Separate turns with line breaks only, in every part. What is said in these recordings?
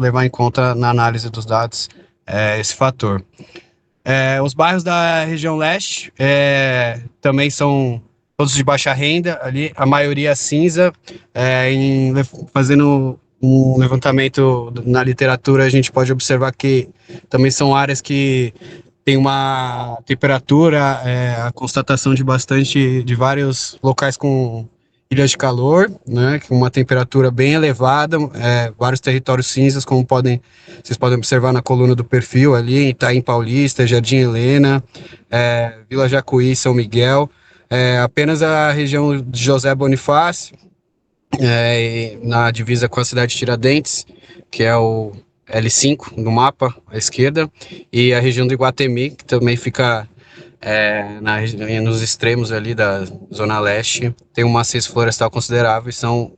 levar em conta na análise dos dados esse fator. Os bairros da região leste também são todos de baixa renda, ali a maioria cinza, fazendo um levantamento na literatura, a gente pode observar que também são áreas que tem uma temperatura, a constatação de vários locais com ilhas de calor, né, com uma temperatura bem elevada, vários territórios cinzas, como vocês podem observar na coluna do perfil ali, Itaim Paulista, Jardim Helena, Vila Jacuí, São Miguel, apenas a região de José Bonifácio, na divisa com a cidade de Tiradentes, que é o L5 no mapa à esquerda, e a região do Iguatemi, que também fica nos extremos ali da zona leste, tem uma maciço florestal considerável e são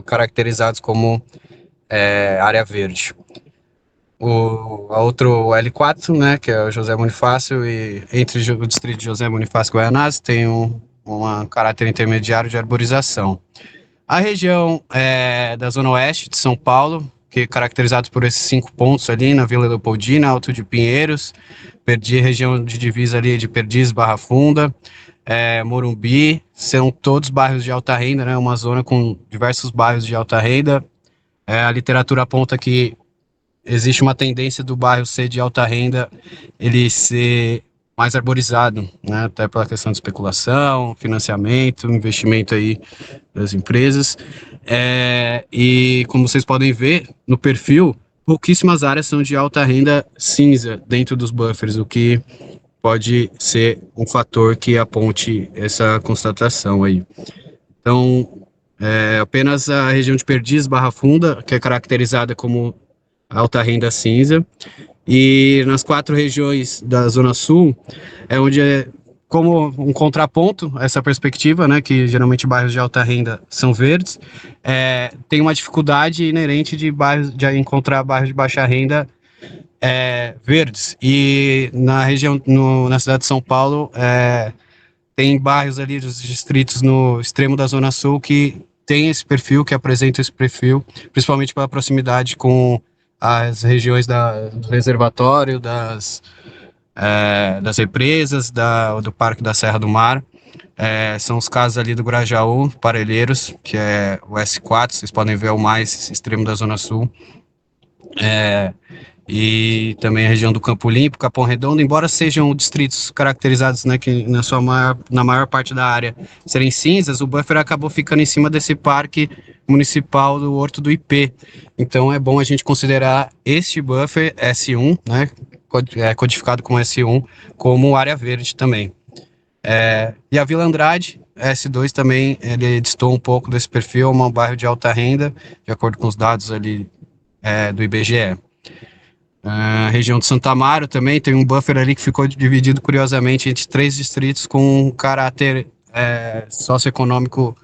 caracterizados como área verde. A outro L4, né, que é o José Bonifácio, e entre o distrito de José Bonifácio e Guaianazes tem um caráter intermediário de arborização. A região da Zona Oeste de São Paulo, que é caracterizado por esses 5 pontos ali na Vila Leopoldina, Alto de Pinheiros, região de divisa ali de Perdizes, Barra Funda, Morumbi, são todos bairros de alta renda, né? Uma zona com diversos bairros de alta renda. A literatura aponta que existe uma tendência do bairro ser de alta renda, ele ser mais arborizado, né? Até pela questão de especulação, financiamento, investimento aí das empresas. E como vocês podem ver no perfil, pouquíssimas áreas são de alta renda cinza dentro dos buffers, o que pode ser um fator que aponte essa constatação aí. Então, apenas a região de Perdiz, Barra Funda, que é caracterizada como alta renda cinza, e nas 4 regiões da Zona Sul, onde como um contraponto a essa perspectiva, né, que geralmente bairros de alta renda são verdes, tem uma dificuldade inerente de encontrar bairros de baixa renda verdes. E na região, na cidade de São Paulo, tem bairros ali dos distritos no extremo da Zona Sul que tem esse perfil, que apresenta esse perfil, principalmente pela proximidade com as regiões do reservatório, das represas, do Parque da Serra do Mar. São os casos ali do Grajaú, Parelheiros, que é o S4, vocês podem ver o mais extremo da Zona Sul. E também a região do Campo Limpo, Capão Redondo, embora sejam distritos caracterizados, né, que na maior parte da área serem cinzas, o buffer acabou ficando em cima desse parque municipal do Horto do IP. Então é bom a gente considerar este buffer S1, né, codificado como S1, como área verde também. E a Vila Andrade, S2 também, ele distou um pouco desse perfil, é um bairro de alta renda, de acordo com os dados ali do IBGE. A região de Santa Amaro também tem um buffer ali que ficou dividido curiosamente entre 3 distritos com um caráter socioeconômico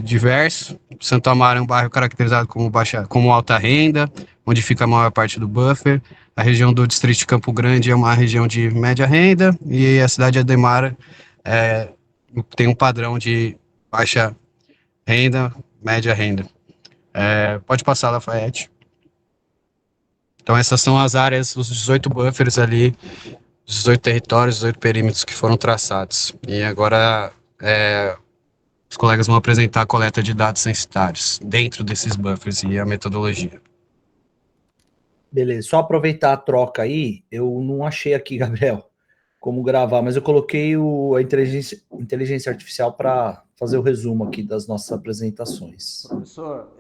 diverso. Santa Amaro é um bairro caracterizado como alta renda, onde fica a maior parte do buffer. A região do distrito de Campo Grande é uma região de média renda e a cidade de Ademar tem um padrão de baixa renda, média renda. Pode passar, Lafayette. Então essas são as áreas, os 18 buffers ali, os 18 territórios, 18 perímetros que foram traçados. E agora os colegas vão apresentar a coleta de dados censitários dentro desses buffers e a metodologia.
Beleza, só aproveitar a troca aí, eu não achei aqui, Gabriel, como gravar, mas eu coloquei a inteligência artificial para fazer o resumo aqui das nossas apresentações.
Professor,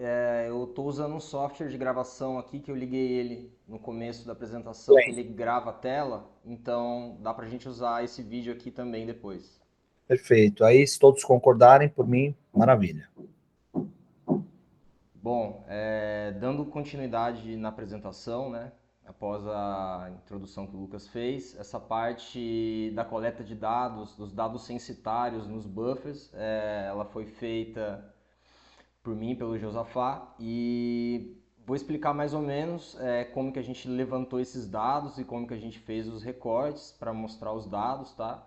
eu estou usando um software de gravação aqui que eu liguei ele no começo da apresentação, que ele grava a tela, então dá para a gente usar esse vídeo aqui também depois.
Perfeito, aí se todos concordarem, por mim, maravilha.
Bom, dando continuidade na apresentação, né, após a introdução que o Lucas fez, essa parte da coleta de dados, dos dados censitários nos buffers, ela foi feita por mim, pelo Josafá, e vou explicar mais ou menos como que a gente levantou esses dados e como que a gente fez os recortes para mostrar os dados, tá?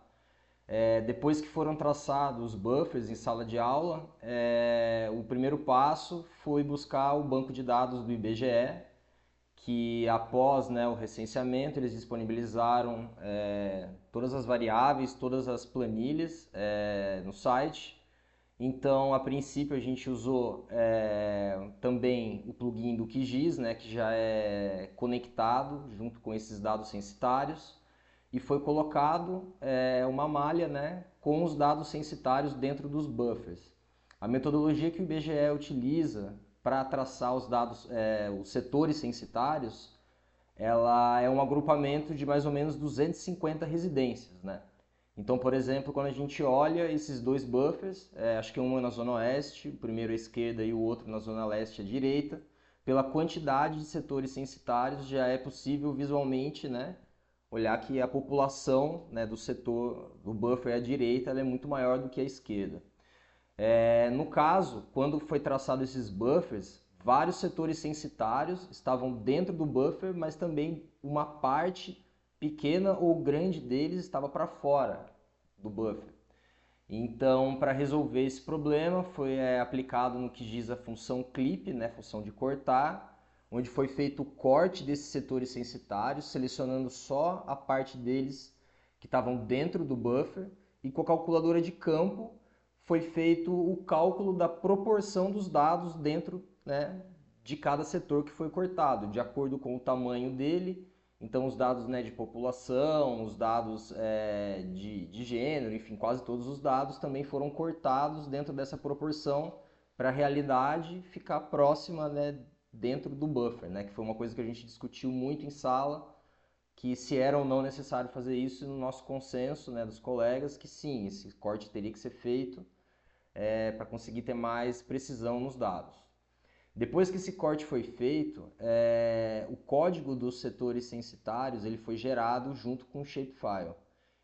Depois que foram traçados os buffers em sala de aula, o primeiro passo foi buscar o banco de dados do IBGE que após, né, o recenseamento eles disponibilizaram todas as variáveis, todas as planilhas no site. Então, a princípio, a gente usou também o plugin do QGIS, né, que já é conectado junto com esses dados censitários, e foi colocado uma malha, né, com os dados censitários dentro dos buffers. A metodologia que o IBGE utiliza para traçar os dados, os setores censitários, ela é um agrupamento de mais ou menos 250 residências, né? Então, por exemplo, quando a gente olha esses dois buffers, acho que um é na zona oeste, o primeiro à esquerda e o outro na zona leste à direita, pela quantidade de setores censitários já é possível visualmente, né, olhar que a população, né, do setor, do buffer à direita, ela é muito maior do que a esquerda. No caso, quando foi traçado esses buffers, vários setores censitários estavam dentro do buffer, mas também uma parte pequena ou grande deles estava para fora do buffer. Então, para resolver esse problema, foi aplicado no QGIS a função clip, né, função de cortar, onde foi feito o corte desses setores censitários, selecionando só a parte deles que estavam dentro do buffer, e com a calculadora de campo foi feito o cálculo da proporção dos dados dentro, né, de cada setor que foi cortado, de acordo com o tamanho dele. Então, os dados, né, de população, os dados de gênero, enfim, quase todos os dados também foram cortados dentro dessa proporção para a realidade ficar próxima, né, dentro do buffer, né, que foi uma coisa que a gente discutiu muito em sala, que se era ou não necessário fazer isso, e no nosso consenso, né, dos colegas, que sim, esse corte teria que ser feito para conseguir ter mais precisão nos dados. Depois que esse corte foi feito, o código dos setores censitários ele foi gerado junto com o shapefile.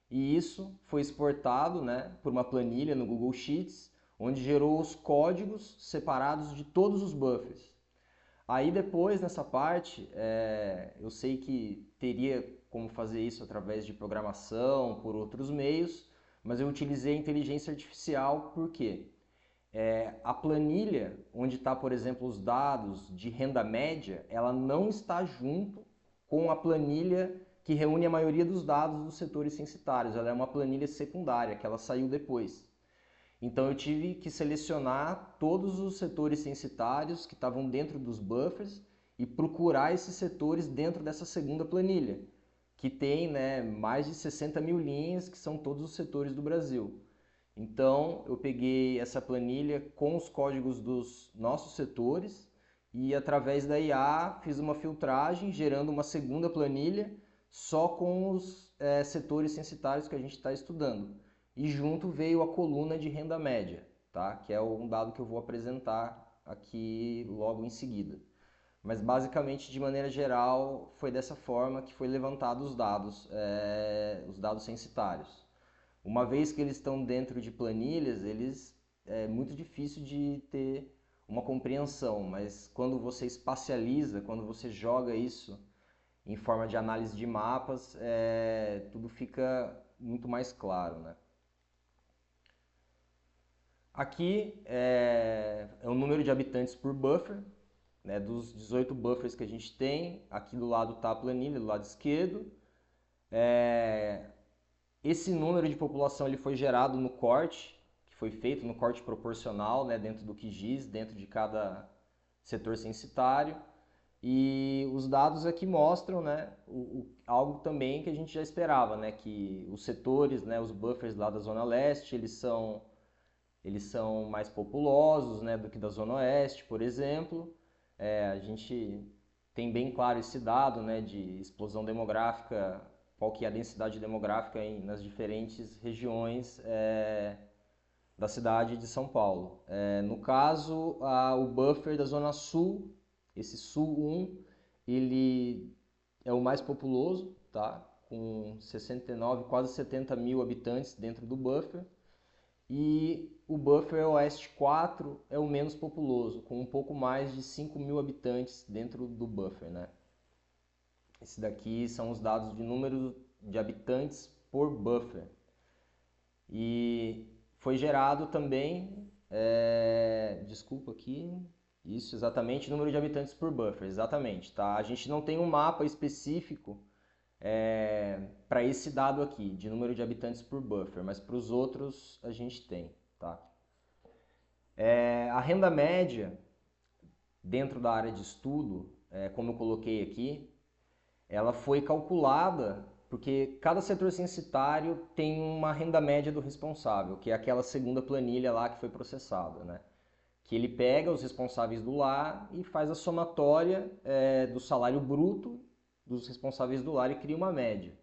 E isso foi exportado, né, por uma planilha no Google Sheets, onde gerou os códigos separados de todos os buffers. Aí depois, nessa parte, eu sei que teria como fazer isso através de programação, por outros meios, mas eu utilizei a inteligência artificial por quê? A planilha, onde está, por exemplo, os dados de renda média, ela não está junto com a planilha que reúne a maioria dos dados dos setores censitários. Ela é uma planilha secundária, que ela saiu depois. Então eu tive que selecionar todos os setores censitários que estavam dentro dos buffers e procurar esses setores dentro dessa segunda planilha, que tem, né, mais de 60 mil linhas, que são todos os setores do Brasil. Então, eu peguei essa planilha com os códigos dos nossos setores e, através da IA, fiz uma filtragem, gerando uma segunda planilha só com os setores censitários que a gente está estudando. E junto veio a coluna de renda média, tá? Que é um dado que eu vou apresentar aqui logo em seguida. Mas, basicamente, de maneira geral, foi dessa forma que foi levantado os dados censitários. Uma vez que eles estão dentro de planilhas, é muito difícil de ter uma compreensão, mas quando você espacializa, quando você joga isso em forma de análise de mapas, tudo fica muito mais claro, né? Aqui é o número de habitantes por buffer, né, dos 18 buffers que a gente tem. Aqui do lado está a planilha, do lado esquerdo. Esse número de população ele foi gerado no corte, que foi feito no corte proporcional, né, dentro do QGIS, dentro de cada setor censitário. E os dados aqui mostram, né, algo também que a gente já esperava, né, que os setores, né, os buffers lá da Zona Leste, eles são mais populosos, né, do que da Zona Oeste, por exemplo. A gente tem bem claro esse dado, né, de explosão demográfica, qual que é a densidade demográfica nas diferentes regiões da cidade de São Paulo. No caso, o buffer da Zona Sul, esse Sul 1, ele é o mais populoso, tá? Com 69, quase 70 mil habitantes dentro do buffer. E o buffer Oeste 4 é o menos populoso, com um pouco mais de 5 mil habitantes dentro do buffer, né? Esse daqui são os dados de número de habitantes por buffer. E foi gerado também, desculpa aqui, Isso, exatamente, número de habitantes por buffer, exatamente, tá? A gente não tem um mapa específico para esse dado aqui, de número de habitantes por buffer, mas para os outros a gente tem, tá? A renda média dentro da área de estudo, como eu coloquei aqui, ela foi calculada porque cada setor censitário tem uma renda média do responsável, que é aquela segunda planilha lá que foi processada, né? Que ele pega os responsáveis do lar e faz a somatória do salário bruto dos responsáveis do lar e cria uma média.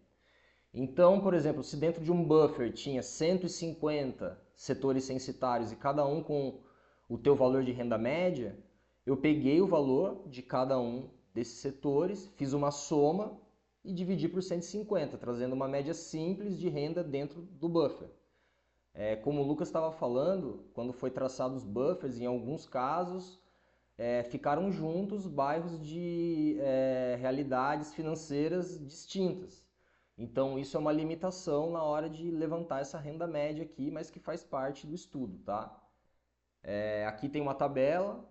Então, por exemplo, se dentro de um buffer tinha 150 setores censitários e cada um com o teu valor de renda média, eu peguei o valor de cada um desses setores, fiz uma soma e dividi por 150, trazendo uma média simples de renda dentro do buffer. Como o Lucas estava falando, quando foi traçado os buffers, em alguns casos ficaram juntos bairros de realidades financeiras distintas. Então, isso é uma limitação na hora de levantar essa renda média aqui, mas que faz parte do estudo, tá? Aqui tem uma tabela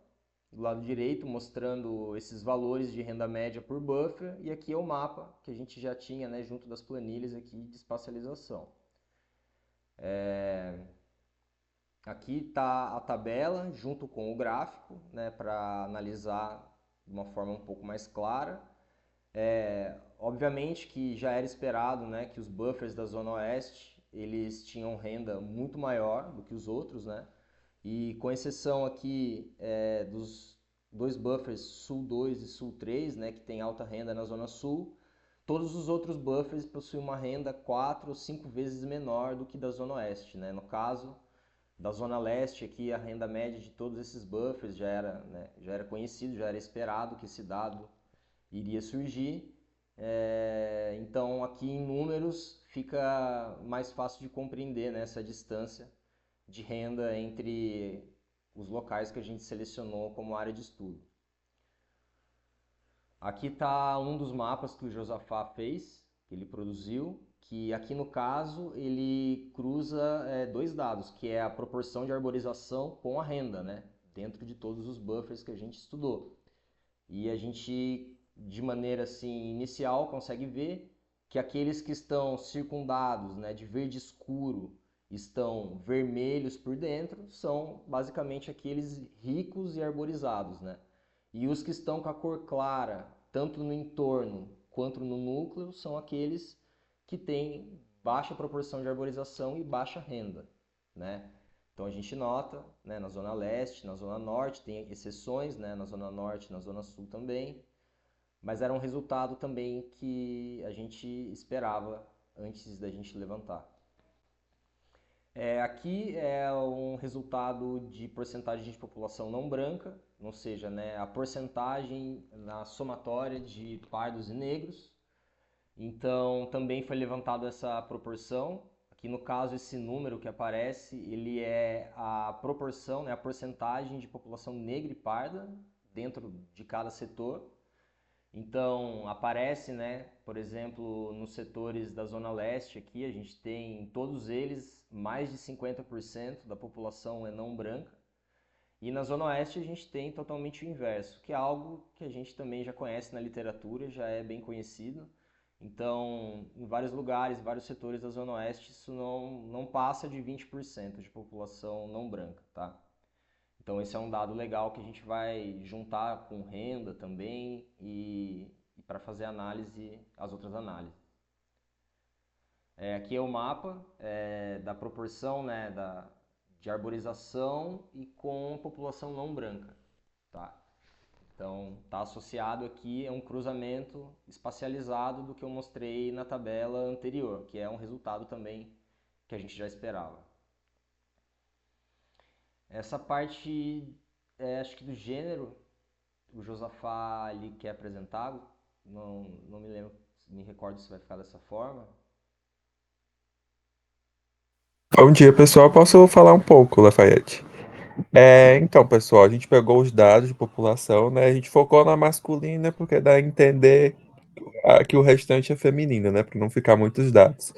do lado direito mostrando esses valores de renda média por buffer e aqui é o mapa que a gente já tinha, né, junto das planilhas aqui de espacialização. Aqui está a tabela junto com o gráfico, né, para analisar de uma forma um pouco mais clara. Obviamente que já era esperado, né, que os buffers da Zona Oeste eles tinham renda muito maior do que os outros, né? E com exceção aqui dos dois buffers Sul 2 e Sul 3, né, que tem alta renda na Zona Sul, todos os outros buffers possuem uma renda 4 ou 5 vezes menor do que da Zona Oeste, né? No caso da Zona Leste, aqui a renda média de todos esses buffers já era conhecido, já era esperado que esse dado iria surgir. Então, aqui em números fica mais fácil de compreender, né, essa distância de renda entre os locais que a gente selecionou como área de estudo. Aqui está um dos mapas que o Josafá fez, que ele produziu, que aqui no caso ele cruza dois dados, que é a proporção de arborização com a renda, né, dentro de todos os buffers que a gente estudou. E a gente, de maneira assim inicial, consegue ver que aqueles que estão circundados, né, de verde escuro, estão vermelhos por dentro, são basicamente aqueles ricos e arborizados, né? E os que estão com a cor clara, tanto no entorno quanto no núcleo, são aqueles que têm baixa proporção de arborização e baixa renda, né? Então a gente nota, né, na Zona Leste, na Zona Norte, tem exceções, né, na Zona Norte, na Zona Sul também, mas era um resultado também que a gente esperava antes da gente levantar. Aqui é um resultado de porcentagem de população não branca, ou seja, né, a porcentagem na somatória de pardos e negros. Então também foi levantado essa proporção. Aqui no caso esse número que aparece, ele é a proporção, né, a porcentagem de população negra e parda dentro de cada setor. Então aparece, né, por exemplo, nos setores da Zona Leste aqui, a gente tem todos eles mais de 50% da população é não branca. E na Zona Oeste a gente tem totalmente o inverso, que é algo que a gente também já conhece na literatura, já é bem conhecido. Então, em vários lugares, vários setores da Zona Oeste, isso não passa de 20% de população não branca, tá? Então, esse é um dado legal que a gente vai juntar com renda também e para fazer análise, as outras análises. Aqui é o mapa da proporção, né, de arborização e com população não branca, tá? Então, está associado aqui a um cruzamento espacializado do que eu mostrei na tabela anterior, que é um resultado também que a gente já esperava. Essa parte, acho que do gênero, o Josafá ali quer apresentar, não me lembro, me recordo se vai ficar dessa forma.
Bom dia, pessoal. Posso falar um pouco, Lafayette? Então, pessoal, a gente pegou os dados de população, né? A gente focou na masculina porque dá a entender que o restante é feminino, né? Para não ficar muitos dados.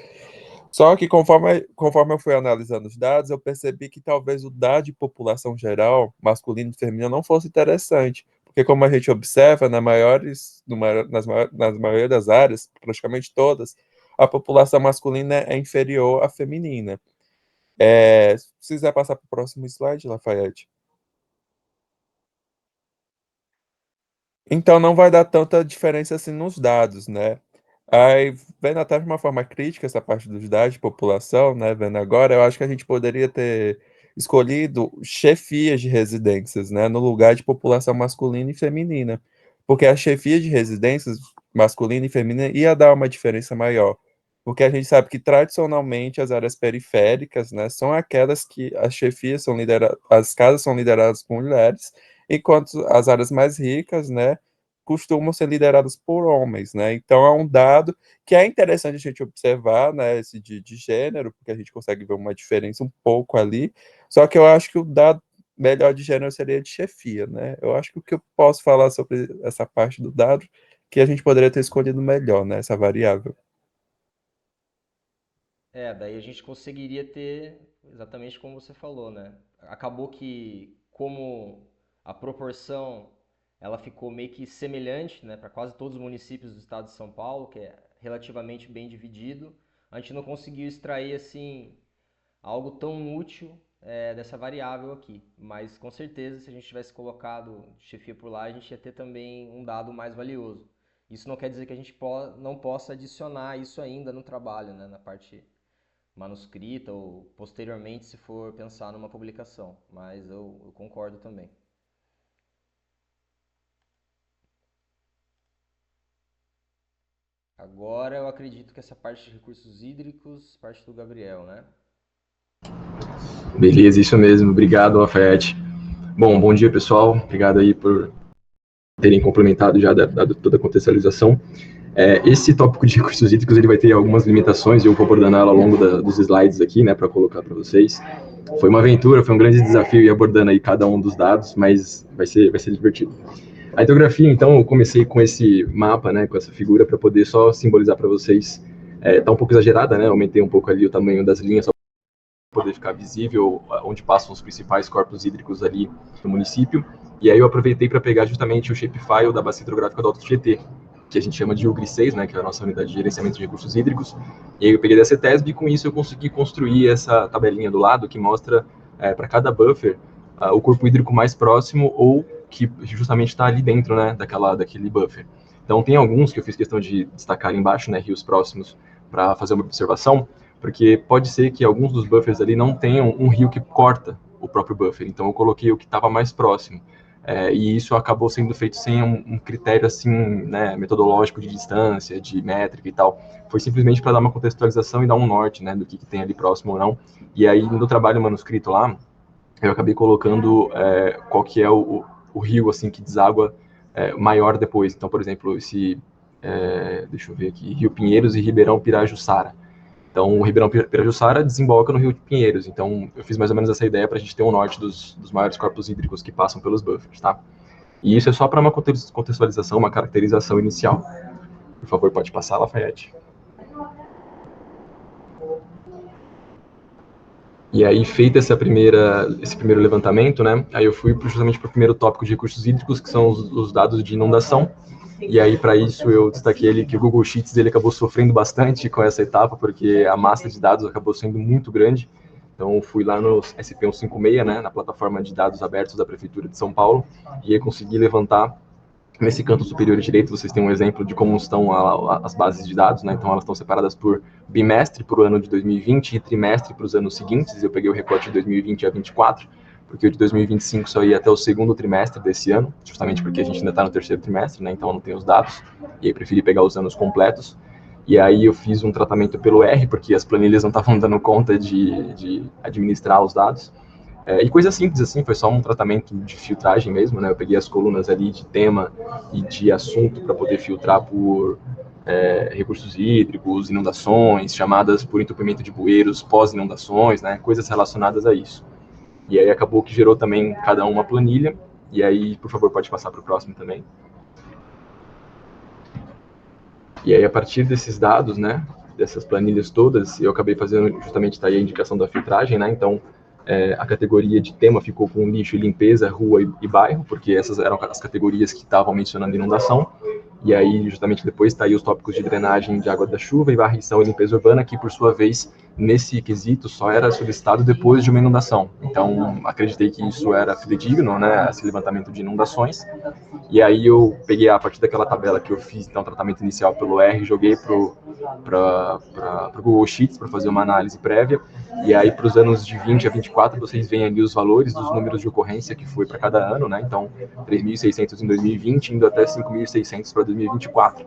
Só que conforme eu fui analisando os dados, eu percebi que talvez o dado de população geral, masculino e feminino, não fosse interessante. Porque como a gente observa, nas maioria das áreas, praticamente todas, a população masculina é inferior à feminina. Se quiser passar para o próximo slide, Lafayette. Então não vai dar tanta diferença assim nos dados, né? Aí, vendo até de uma forma crítica essa parte dos dados de população, né? Vendo agora, eu acho que a gente poderia ter escolhido chefias de residências, né? No lugar de população masculina e feminina. Porque a chefia de residências masculina e feminina ia dar uma diferença maior. Porque a gente sabe que tradicionalmente as áreas periféricas, né, são aquelas que as chefias são lideradas, as casas são lideradas por mulheres, enquanto as áreas mais ricas, né, costumam ser lideradas por homens, né? Então é um dado que é interessante a gente observar, né, esse de gênero, porque a gente consegue ver uma diferença um pouco ali. Só que eu acho que o dado melhor de gênero seria de chefia, né? Eu acho que o que eu posso falar sobre essa parte do dado que a gente poderia ter escolhido melhor, né, essa variável.
Daí a gente conseguiria ter exatamente como você falou, né? Acabou que, como a proporção ela ficou meio que semelhante, né, para quase todos os municípios do estado de São Paulo, que é relativamente bem dividido, a gente não conseguiu extrair assim algo tão útil dessa variável aqui. Mas com certeza, se a gente tivesse colocado chefia por lá, a gente ia ter também um dado mais valioso. Isso não quer dizer que a gente não possa adicionar isso ainda no trabalho, né, na parte manuscrita ou posteriormente se for pensar numa publicação, mas eu concordo também. Agora eu acredito que essa parte de recursos hídricos, parte do Gabriel, né?
Beleza, isso mesmo. Obrigado, Lafayette. Bom dia, pessoal. Obrigado aí por terem complementado já dado toda a contextualização. Esse tópico de recursos hídricos ele vai ter algumas limitações e eu vou abordando ela ao longo dos slides aqui, né, para colocar para vocês. Foi uma aventura, foi um grande desafio ir abordando aí cada um dos dados, mas vai ser divertido. A hidrografia, então, eu comecei com esse mapa, né, com essa figura, para poder só simbolizar para vocês. Tá um pouco exagerada, né, aumentei um pouco ali o tamanho das linhas, só para poder ficar visível onde passam os principais corpos hídricos ali no município. E aí eu aproveitei para pegar justamente o shapefile da bacia hidrográfica do Alto Tietê, que a gente chama de UGRI 6, né, que é a nossa unidade de gerenciamento de recursos hídricos. E aí eu peguei da CETESB e com isso eu consegui construir essa tabelinha do lado que mostra para cada buffer o corpo hídrico mais próximo ou que justamente está ali dentro, né, daquele buffer. Então tem alguns que eu fiz questão de destacar ali embaixo, né, rios próximos, para fazer uma observação, porque pode ser que alguns dos buffers ali não tenham um rio que corta o próprio buffer, então eu coloquei o que estava mais próximo. E isso acabou sendo feito sem um critério assim, né, metodológico de distância, de métrica e tal. Foi simplesmente para dar uma contextualização e dar um norte, né, do que tem ali próximo ou não. E aí no trabalho manuscrito lá, eu acabei colocando qual que é o rio assim que deságua maior depois. Então, por exemplo, deixa eu ver aqui, Rio Pinheiros e Ribeirão Pirajussara. Então, o Ribeirão Pirajussara desemboca no Rio de Pinheiros. Então, eu fiz mais ou menos essa ideia para a gente ter um norte dos maiores corpos hídricos que passam pelos buffers, tá? E isso é só para uma contextualização, uma caracterização inicial. Por favor, pode passar, Lafayette. E aí, feito esse primeiro levantamento, né, aí eu fui justamente para o primeiro tópico de recursos hídricos, que são os dados de inundação. E aí, para isso, eu destaquei ele que o Google Sheets ele acabou sofrendo bastante com essa etapa, porque a massa de dados acabou sendo muito grande. Então, fui lá no SP156, né, na plataforma de dados abertos da Prefeitura de São Paulo, e aí consegui levantar. Nesse canto superior direito, vocês têm um exemplo de como estão as bases de dados, né? Então, elas estão separadas por bimestre para o ano de 2020 e trimestre para os anos seguintes. Eu peguei o recorte de 2020 a 2024, porque o de 2025 só ia até o segundo trimestre desse ano, justamente porque a gente ainda está no terceiro trimestre, né? Então, eu não tenho os dados, e aí preferi pegar os anos completos. E aí eu fiz um tratamento pelo R, porque as planilhas não estavam dando conta de administrar os dados. E coisa simples assim, foi só um tratamento de filtragem mesmo, né? Eu peguei as colunas ali de tema e de assunto para poder filtrar por recursos hídricos, inundações, chamadas por entupimento de bueiros pós-inundações, né? Coisas relacionadas a isso. E aí acabou que gerou também cada uma planilha. E aí, por favor, pode passar para o próximo também. E aí, a partir desses dados, né? dessas planilhas todas, eu acabei fazendo justamente tá aí a indicação da filtragem, né? Então, a categoria de tema ficou com lixo e limpeza, rua e bairro, porque essas eram as categorias que estavam mencionando inundação. E aí, justamente depois, está aí os tópicos de drenagem de água da chuva e varrição e limpeza urbana, que, por sua vez, nesse quesito, só era solicitado depois de uma inundação. Então, acreditei que isso era fidedigno, né, esse levantamento de inundações. E aí eu peguei a partir daquela tabela que eu fiz, então, tratamento inicial pelo R, joguei para o Google Sheets para fazer uma análise prévia. E aí, para os anos de 20 a 24, vocês veem ali os valores dos números de ocorrência que foi para cada ano, né? Então, 3.600 em 2020, indo até 5.600 para 2024.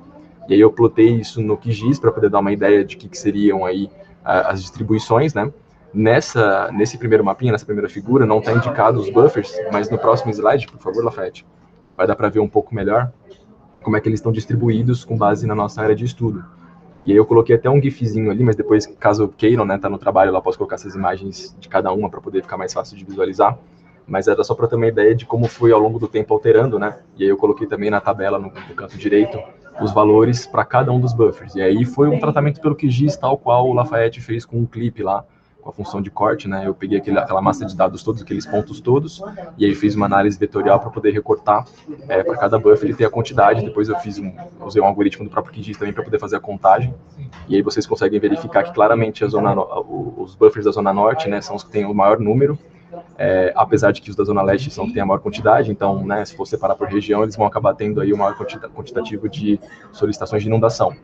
E aí eu plotei isso no QGIS para poder dar uma ideia de que seriam aí as distribuições, né? Nesse primeiro mapinha, nessa primeira figura, não está indicado os buffers, mas no próximo slide, por favor, Lafayette, vai dar para ver um pouco melhor como é que eles estão distribuídos com base na nossa área de estudo. E aí eu coloquei até um gifzinho ali, mas depois, caso queiram, né, tá no trabalho, lá posso colocar essas imagens de cada uma para poder ficar mais fácil de visualizar. Mas era só para ter uma ideia de como foi ao longo do tempo alterando, né? E aí eu coloquei também na tabela, no canto direito, os valores para cada um dos buffers. E aí foi um tratamento pelo QGIS, tal qual o Lafayette fez com um clipe lá, com a função de corte, né? Eu peguei aquela massa de dados todos, aqueles pontos todos, e aí fiz uma análise vetorial para poder recortar para cada buffer e ter a quantidade. Depois eu usei um algoritmo do próprio QGIS também para poder fazer a contagem. E aí vocês conseguem verificar que claramente os buffers da Zona Norte, né, são os que têm o maior número, apesar de que os da Zona Leste são os que têm a maior quantidade. Então, né, se for separar por região, eles vão acabar tendo aí o maior quantitativo de solicitações de inundação.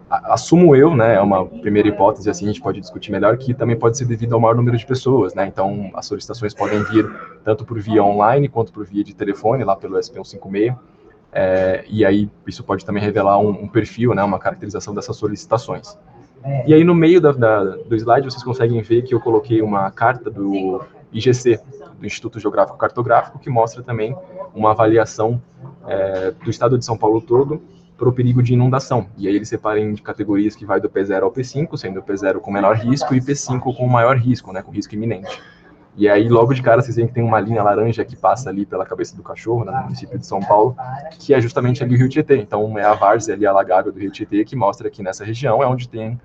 Assumo eu, né, é uma primeira hipótese, assim a gente pode discutir melhor, que também pode ser devido ao maior número de pessoas, né, então as solicitações podem vir tanto por via online quanto por via de telefone, lá pelo SP156, e aí isso pode também revelar um perfil, né, uma caracterização dessas solicitações. E aí no meio do slide vocês conseguem ver que eu coloquei uma carta do IGC, do Instituto Geográfico Cartográfico, que mostra também uma avaliação do estado de São Paulo todo para o perigo de inundação. E aí ele separa em categorias que vai do P0 ao P5, sendo o P0 com menor risco e P5 com maior risco, né, com risco iminente. E aí, logo de cara, vocês veem que tem uma linha laranja que passa ali pela cabeça do cachorro, né, no município de São Paulo, que é justamente ali o Rio Tietê. Então, é a várzea ali alagável do Rio Tietê, que mostra que nessa região é onde tem,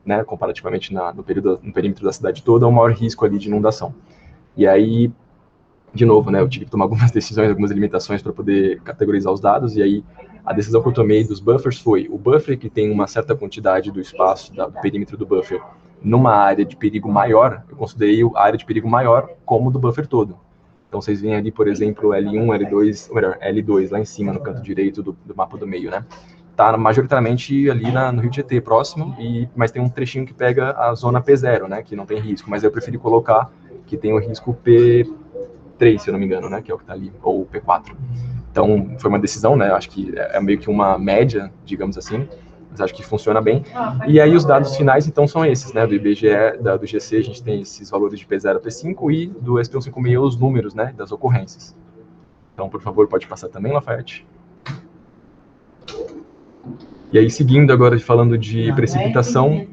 né, comparativamente no perímetro da cidade toda, o maior risco ali de inundação. E aí, de novo, né, eu tive que tomar algumas decisões, algumas limitações para poder categorizar os dados, e aí a decisão que eu tomei dos buffers foi o buffer que tem uma certa quantidade do espaço, do perímetro do buffer, numa área de perigo maior, eu considerei a área de perigo maior como do buffer todo. Então vocês veem ali, por exemplo, L1, L2, ou melhor, L2, lá em cima, no canto direito do mapa do meio, né? Tá majoritariamente ali no Rio Tietê, próximo, mas tem um trechinho que pega a zona P0, né, que não tem risco, mas eu preferi colocar que tem o risco P3, se eu não me engano, né, que é o que tá ali, ou P4. Então, foi uma decisão, né, acho que é meio que uma média, digamos assim, mas acho que funciona bem. E aí os dados finais, então, são esses, né, do IBGE, do GC, a gente tem esses valores de P0, P5, e do SP156 os números, né, das ocorrências. Então, por favor, pode passar também, Lafayette. E aí, seguindo agora, falando de precipitação,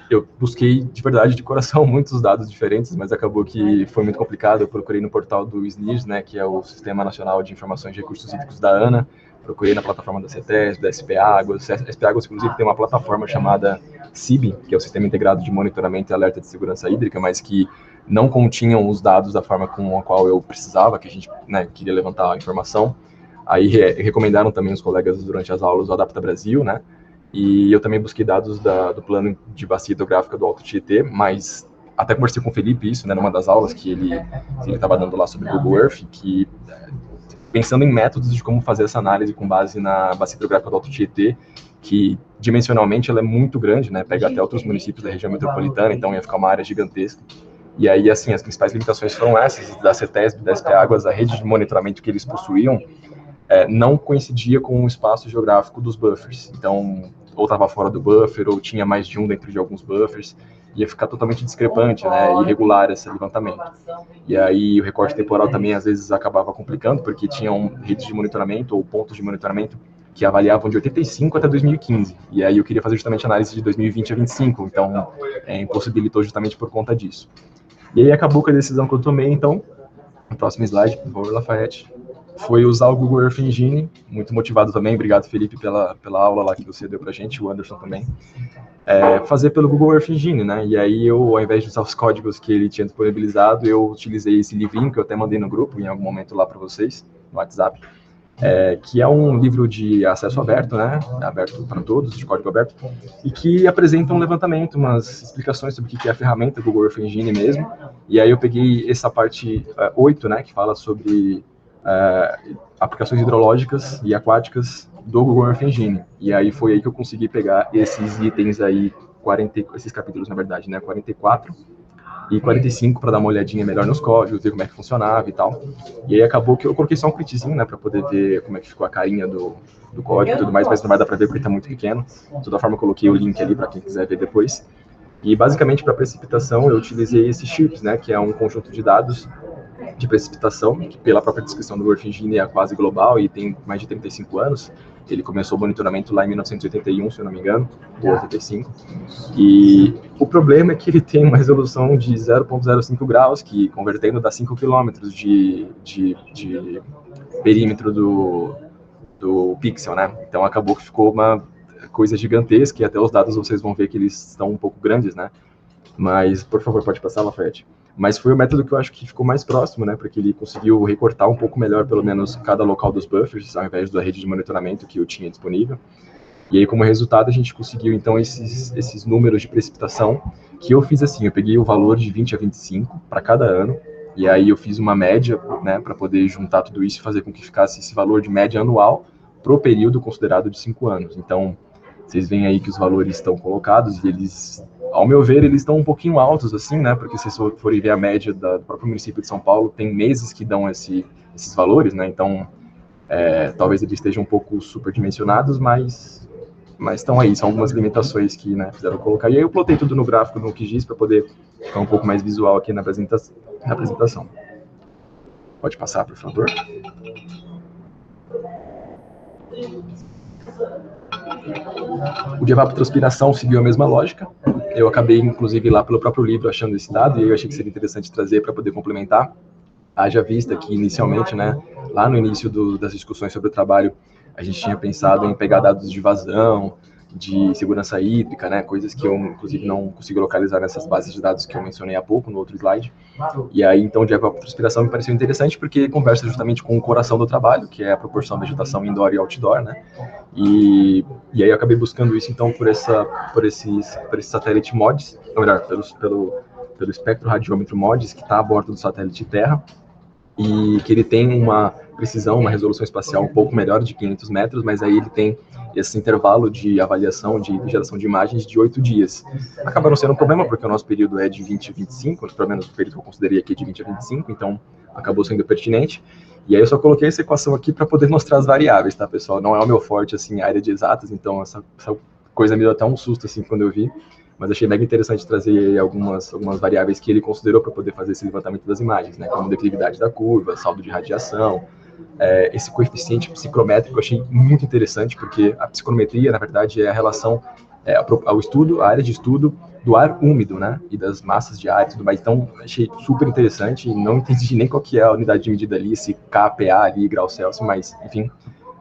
eu busquei, de verdade, de coração, muitos dados diferentes, mas acabou que foi muito complicado. Eu procurei no portal do SNIS, né, que é o Sistema Nacional de Informações de Recursos Hídricos da ANA, procurei na plataforma da CETESB, da SP Águas. A SP Águas, inclusive, tem uma plataforma chamada CIB, que é o Sistema Integrado de Monitoramento e Alerta de Segurança Hídrica, mas que não continham os dados da forma com a qual eu precisava, que a gente, né, queria levantar a informação. Aí recomendaram também os colegas durante as aulas o Adapta Brasil, né? E eu também busquei dados do plano de bacia hidrográfica do Alto Tietê, mas até conversei com o Felipe isso, né, numa das aulas que ele estava dando lá sobre Google Earth, que pensando em métodos de como fazer essa análise com base na bacia hidrográfica do Alto Tietê, que dimensionalmente ela é muito grande, né? Pega até outros municípios da região metropolitana, então ia ficar uma área gigantesca. E aí, assim, as principais limitações foram essas, da CETESB, da SP Águas, a rede de monitoramento que eles possuíam, não coincidia com o espaço geográfico dos buffers. Então, ou estava fora do buffer, ou tinha mais de um dentro de alguns buffers, ia ficar totalmente discrepante, né, irregular esse levantamento. E aí o recorte temporal também às vezes acabava complicando, porque tinham redes de monitoramento ou pontos de monitoramento que avaliavam de 85 até 2015. E aí eu queria fazer justamente análise de 2020 a 25, então impossibilitou justamente por conta disso. E aí acabou com a decisão que eu tomei, então, no próximo slide, por favor, Lafayette. foi usar o Google Earth Engine, muito motivado também, obrigado Felipe pela aula lá que você deu pra gente, o Anderson também, fazer pelo Google Earth Engine, né, e aí eu, ao invés de usar os códigos que ele tinha disponibilizado, eu utilizei esse livrinho que eu até mandei no grupo, em algum momento lá para vocês, no WhatsApp, que é um livro de acesso aberto, né, aberto para todos, de código aberto, e que apresenta um levantamento, umas explicações sobre o que é a ferramenta Google Earth Engine mesmo, e aí eu peguei essa parte 8, né, que fala sobre aplicações hidrológicas e aquáticas do Google Earth Engine, e aí foi aí que eu consegui pegar esses itens aí, esses capítulos, na verdade, né, 44 e 45 para dar uma olhadinha melhor nos códigos, ver como é que funcionava e tal. E aí acabou que eu coloquei só um printzinho, né, para poder ver como é que ficou a carinha do código e tudo mais, mas não vai dar para ver porque está muito pequeno. De toda forma, eu coloquei o link ali para quem quiser ver depois. E basicamente para precipitação eu utilizei esse CHIRPS, né, que é um conjunto de dados de precipitação, que pela própria descrição do Earth Engine é quase global e tem mais de 35 anos. Ele começou o monitoramento lá em 1981, se eu não me engano, ou 85. E o problema é que ele tem uma resolução de 0,05 graus, que convertendo dá 5 quilômetros de perímetro do pixel, né? Então acabou que ficou uma coisa gigantesca e até os dados vocês vão ver que eles estão um pouco grandes, né? Mas, por favor, pode passar, Lafayette. Mas foi o método que eu acho que ficou mais próximo, né? Porque ele conseguiu recortar um pouco melhor, pelo menos, cada local dos buffers, ao invés da rede de monitoramento que eu tinha disponível. E aí, como resultado, a gente conseguiu, então, esses números de precipitação, que eu fiz assim, eu peguei o valor de 20 a 25 para cada ano, e aí eu fiz uma média, né, para poder juntar tudo isso e fazer com que ficasse esse valor de média anual para o período considerado de 5 anos. Então, vocês veem aí que os valores estão colocados e eles, ao meu ver, eles estão um pouquinho altos, assim, né? Porque se vocês forem ver a média do próprio município de São Paulo, tem meses que dão esses valores, né? Então, talvez eles estejam um pouco superdimensionados, mas estão aí, são algumas limitações que, né, fizeram colocar. E aí eu plotei tudo no gráfico no QGIS para poder ficar um pouco mais visual aqui na apresentação. Pode passar, por favor. O de evapotranspiração seguiu a mesma lógica. Eu acabei, inclusive, lá pelo próprio livro achando esse dado, e eu achei que seria interessante trazer para poder complementar. Haja vista que, inicialmente, né, lá no início das discussões sobre o trabalho, a gente tinha pensado em pegar dados de vazão, de segurança hídrica, né, coisas que eu, inclusive, não consigo localizar nessas bases de dados que eu mencionei há pouco, no outro slide. E aí, então, de evapotranspiração me pareceu interessante porque conversa justamente com o coração do trabalho, que é a proporção de vegetação indoor e outdoor, né? E aí eu acabei buscando isso, então, por esses satélite MODS, ou melhor, pelo espectro radiômetro MODS, que está a bordo do satélite Terra, e que ele tem uma precisão, uma resolução espacial um pouco melhor, de 500 metros, mas aí ele tem esse intervalo de avaliação, de geração de imagens de 8 dias. Acaba não sendo um problema, porque o nosso período é de 20 a 25, pelo menos o período que eu considerei aqui é de 20 a 25, então acabou sendo pertinente. E aí eu só coloquei essa equação aqui para poder mostrar as variáveis, tá, pessoal? Não é o meu forte, assim, a área de exatas, então essa coisa me deu até um susto, assim, quando eu vi, mas achei mega interessante trazer algumas variáveis que ele considerou para poder fazer esse levantamento das imagens, né, como declividade da curva, saldo de radiação, esse coeficiente psicométrico eu achei muito interessante, porque a psicometria, na verdade, é a relação ao estudo, a área de estudo do ar úmido, né, e das massas de ar e tudo mais. Então, achei super interessante, não entendi nem qual que é a unidade de medida ali, se kPa ali, grau Celsius, mas, enfim,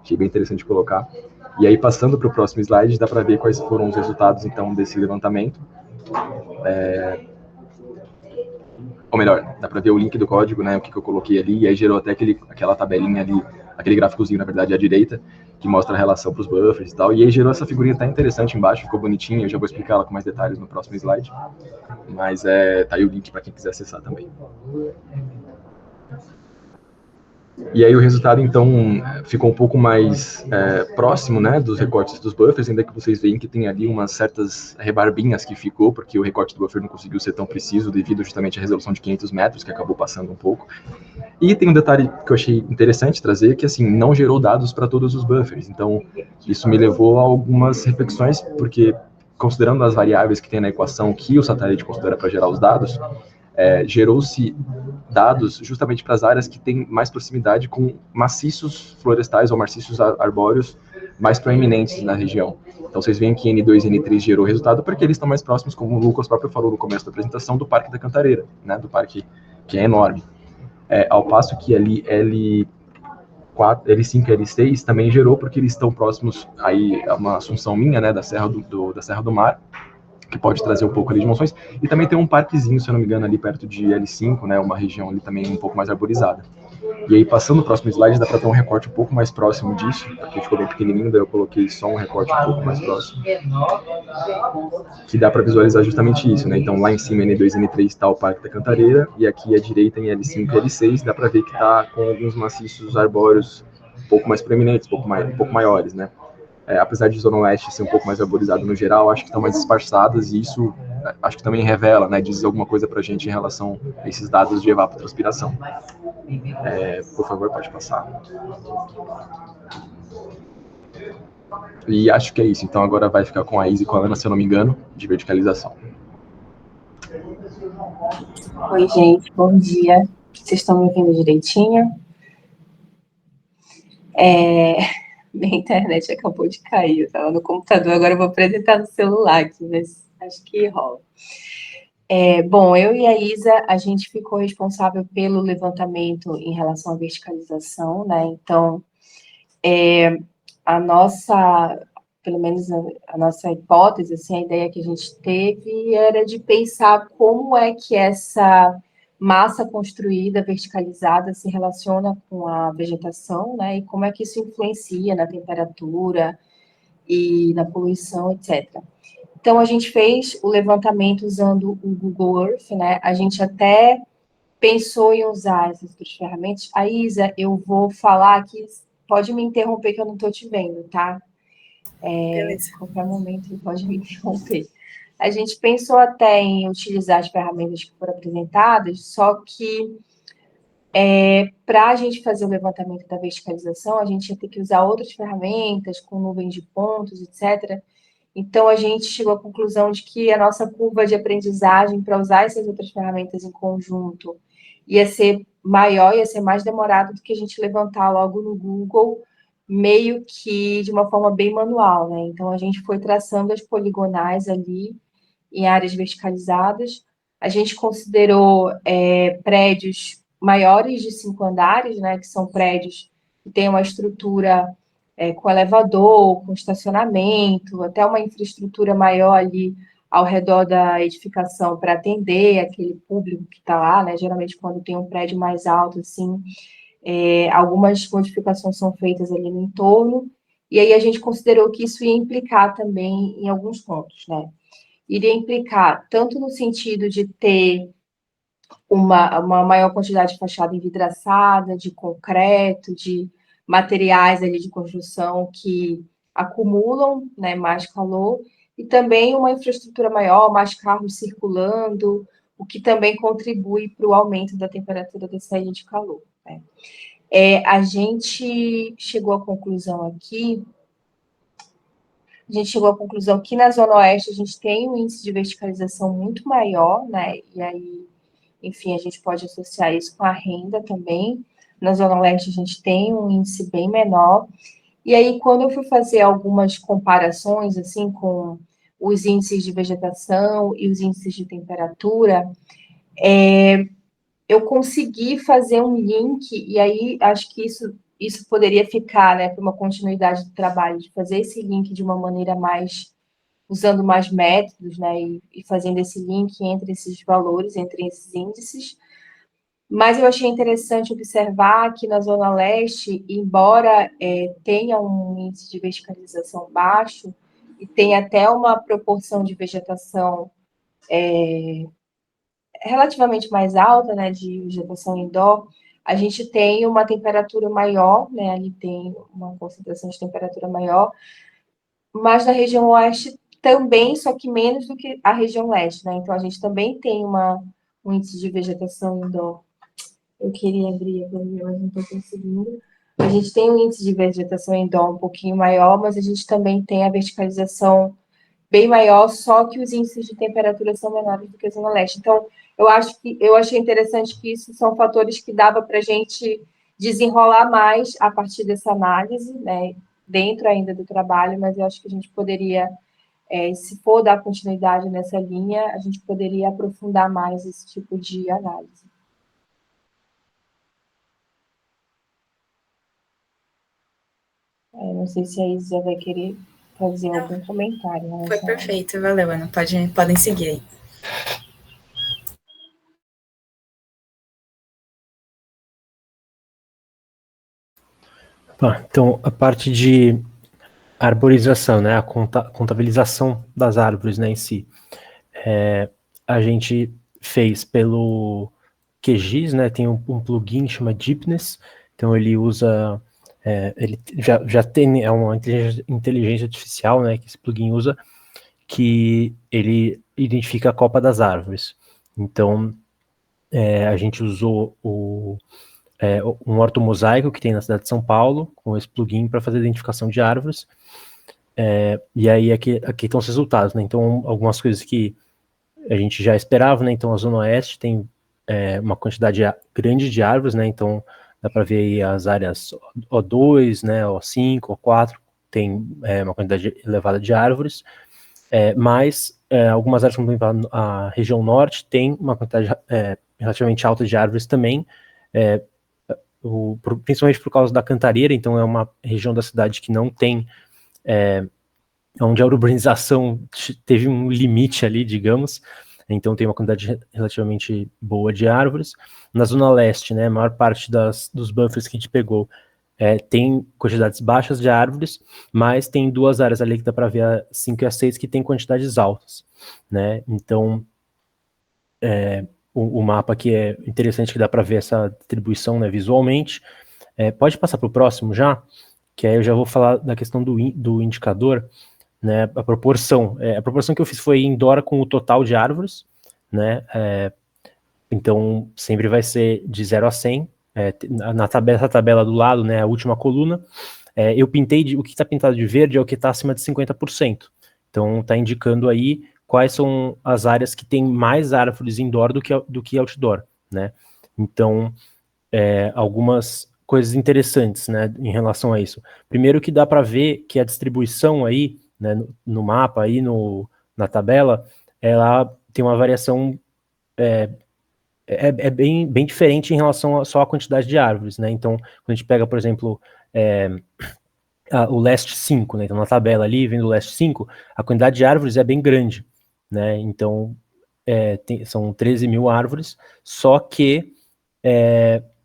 achei bem interessante colocar. E aí, passando para o próximo slide, dá para ver quais foram os resultados, então, desse levantamento. Ou melhor, dá para ver o link do código, né, o que eu coloquei ali, e aí gerou até aquela tabelinha ali, aquele gráficozinho, na verdade, à direita, que mostra a relação para os buffers e tal, e aí gerou essa figurinha até interessante embaixo, ficou bonitinha, eu já vou explicar ela com mais detalhes no próximo slide, mas tá aí o link para quem quiser acessar também. E aí o resultado, então, ficou um pouco mais próximo, né, dos recortes dos buffers, ainda que vocês veem que tem ali umas certas rebarbinhas que ficou, porque o recorte do buffer não conseguiu ser tão preciso devido justamente à resolução de 500 metros, que acabou passando um pouco. E tem um detalhe que eu achei interessante trazer, que, assim, não gerou dados para todos os buffers. Então, isso me levou a algumas reflexões, porque, considerando as variáveis que tem na equação que o satélite considera para gerar os dados, gerou-se dados justamente para as áreas que têm mais proximidade com maciços florestais ou maciços arbóreos mais proeminentes na região. Então, vocês veem que N2 e N3 gerou resultado porque eles estão mais próximos, como o Lucas próprio falou no começo da apresentação, do Parque da Cantareira, né, do parque que é enorme. Ao passo que ali L4 L4, L5 e L6 também gerou, porque eles estão próximos aí a uma assunção minha, né, da Serra da Serra do Mar, que pode trazer um pouco ali de monções, e também tem um parquezinho, se eu não me engano, ali perto de L5, né, uma região ali também um pouco mais arborizada. E aí, passando o próximo slide, dá para ter um recorte um pouco mais próximo disso, porque ficou bem pequenininho, daí eu coloquei só um recorte um pouco mais próximo, que dá para visualizar justamente isso, né? Então, lá em cima, N2 e N3 está o Parque da Cantareira, e aqui à direita, em L5 e L6, dá para ver que está com alguns maciços arbóreos um pouco mais proeminentes, um pouco maiores, né? Apesar de Zona Oeste ser um pouco mais arborizado no geral, acho que estão mais esparçadas, e isso acho que também revela, né, diz alguma coisa para a gente em relação a esses dados de evapotranspiração. Por favor, pode passar. E acho que é isso. Então agora vai ficar com a Isa e com a Ana, se eu não me engano, de verticalização.
Oi, gente, bom dia. Vocês estão me ouvindo direitinho? Minha internet acabou de cair, eu estava no computador, agora eu vou apresentar no celular aqui, mas acho que rola. Bom, eu e a Isa, a gente ficou responsável pelo levantamento em relação à verticalização, né? Então, a nossa, pelo menos a nossa hipótese, assim, a ideia que a gente teve era de pensar como é que essa massa construída, verticalizada, se relaciona com a vegetação, né? E como é que isso influencia na temperatura e na poluição, etc. Então, a gente fez o levantamento usando o Google Earth, né? A gente até pensou em usar essas duas ferramentas. A Isa, eu vou falar aqui, pode me interromper que eu não estou te vendo, tá?
Beleza.
A qualquer momento ele pode me interromper. A gente pensou até em utilizar as ferramentas que foram apresentadas, só que para a gente fazer o levantamento da verticalização, a gente ia ter que usar outras ferramentas, com nuvem de pontos, etc. Então, a gente chegou à conclusão de que a nossa curva de aprendizagem para usar essas outras ferramentas em conjunto ia ser maior, ia ser mais demorado do que a gente levantar logo no Google, meio que de uma forma bem manual, né? Então, a gente foi traçando as poligonais ali em áreas verticalizadas. A gente considerou prédios maiores de 5 andares, né? Que são prédios que têm uma estrutura com elevador, com estacionamento, até uma infraestrutura maior ali ao redor da edificação para atender aquele público que está lá, né? Geralmente, quando tem um prédio mais alto, assim, algumas modificações são feitas ali no entorno, e aí a gente considerou que isso ia implicar também em alguns pontos, né? Iria implicar tanto no sentido de ter uma maior quantidade de fachada envidraçada, de concreto, de materiais ali de construção que acumulam, né, mais calor, e também uma infraestrutura maior, mais carros circulando, o que também contribui para o aumento da temperatura da saída de calor, né? A gente chegou à conclusão aqui, que na Zona Oeste a gente tem um índice de verticalização muito maior, né? E aí, enfim, a gente pode associar isso com a renda também. Na Zona Leste a gente tem um índice bem menor. E aí, quando eu fui fazer algumas comparações, assim, com os índices de vegetação e os índices de temperatura, eu consegui fazer um link, e aí acho que isso poderia ficar, né, para uma continuidade do trabalho, de fazer esse link de uma maneira mais, usando mais métodos, né, e fazendo esse link entre esses valores, entre esses índices. Mas eu achei interessante observar que na Zona Leste, embora tenha um índice de verticalização baixo, e tenha até uma proporção de vegetação relativamente mais alta, né, de vegetação indoor, a gente tem uma temperatura maior, né, ali tem uma concentração de temperatura maior, mas na região oeste também, só que menos do que a região leste, né, então a gente também tem um índice de vegetação indoor. Eu queria abrir a planilha, mas não estou conseguindo. A gente tem um índice de vegetação indoor um pouquinho maior, mas a gente também tem a verticalização bem maior, só que os índices de temperatura são menores do que a Zona Leste. Então, eu achei interessante que isso são fatores que dava para a gente desenrolar mais a partir dessa análise, né, dentro ainda do trabalho, mas eu acho que a gente poderia, se for dar continuidade nessa linha, a gente poderia aprofundar mais esse tipo de análise. Não sei se a Isa vai querer fazer algum comentário.
Foi perfeito, valeu, Ana. Podem seguir aí.
Então, a parte de arborização, né, a contabilização das árvores, né, em si, a gente fez pelo QGIS, né, tem um plugin que chama Deepness, então ele usa, ele já tem, é uma inteligência artificial, né, que esse plugin usa, que ele identifica a copa das árvores. Então, a gente usou um ortomosaico que tem na cidade de São Paulo, com esse plugin para fazer a identificação de árvores. E aí aqui estão os resultados, né? Então, algumas coisas que a gente já esperava, né? Então, a Zona Oeste tem uma quantidade grande de árvores, né? Então, dá para ver aí as áreas O2, né? O5, O4, tem uma quantidade elevada de árvores. Mas algumas áreas, como a região norte, tem uma quantidade relativamente alta de árvores também, principalmente por causa da cantareira. Então é uma região da cidade que não tem, onde a urbanização teve um limite ali, digamos, então tem uma quantidade relativamente boa de árvores. Na zona leste, né, a maior parte dos buffers que a gente pegou tem quantidades baixas de árvores, mas tem duas áreas ali que dá para ver, a 5 e a 6, que tem quantidades altas, né? Então, o mapa aqui é interessante, que dá para ver essa distribuição, né, visualmente. Pode passar para o próximo já, que aí eu já vou falar da questão do indicador, né? A proporção que eu fiz foi indoor com o total de árvores, né? Então, sempre vai ser de 0 a 100, essa tabela do lado, né, a última coluna, eu pintei, o que está pintado de verde é o que está acima de 50%. Então, está indicando aí quais são as áreas que tem mais árvores indoor do que outdoor, né? Então, algumas coisas interessantes, né, em relação a isso. Primeiro, que dá para ver que a distribuição aí, né, no mapa, aí na tabela, ela tem uma variação bem diferente em relação só à quantidade de árvores, né? Então, quando a gente pega, por exemplo, o Leste 5, né? Então, na tabela ali, vendo o Leste 5, a quantidade de árvores é bem grande, né? Então, são 13 mil árvores, só que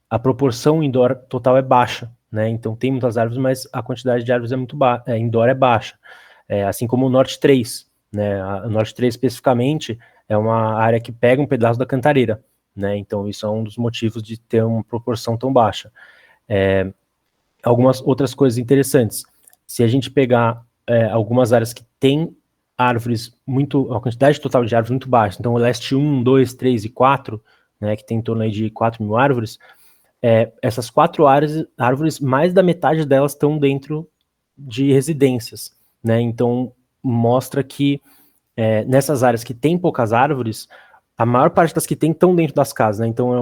a proporção indoor total é baixa, né? Então, tem muitas árvores, mas a quantidade de árvores é muito baixa, indoor é baixa. Assim como o Norte 3, né? O Norte 3, especificamente, é uma área que pega um pedaço da cantareira, né? Então, isso é um dos motivos de ter uma proporção tão baixa. Algumas outras coisas interessantes. Se a gente pegar algumas áreas que têm árvores a quantidade total de árvores muito baixa, então o Leste 1, 2, 3 e 4, né, que tem em torno aí de 4 mil árvores, essas 4 árvores, mais da metade delas estão dentro de residências, né? Então, mostra que nessas áreas que tem poucas árvores, a maior parte das que tem estão dentro das casas, né? Então, é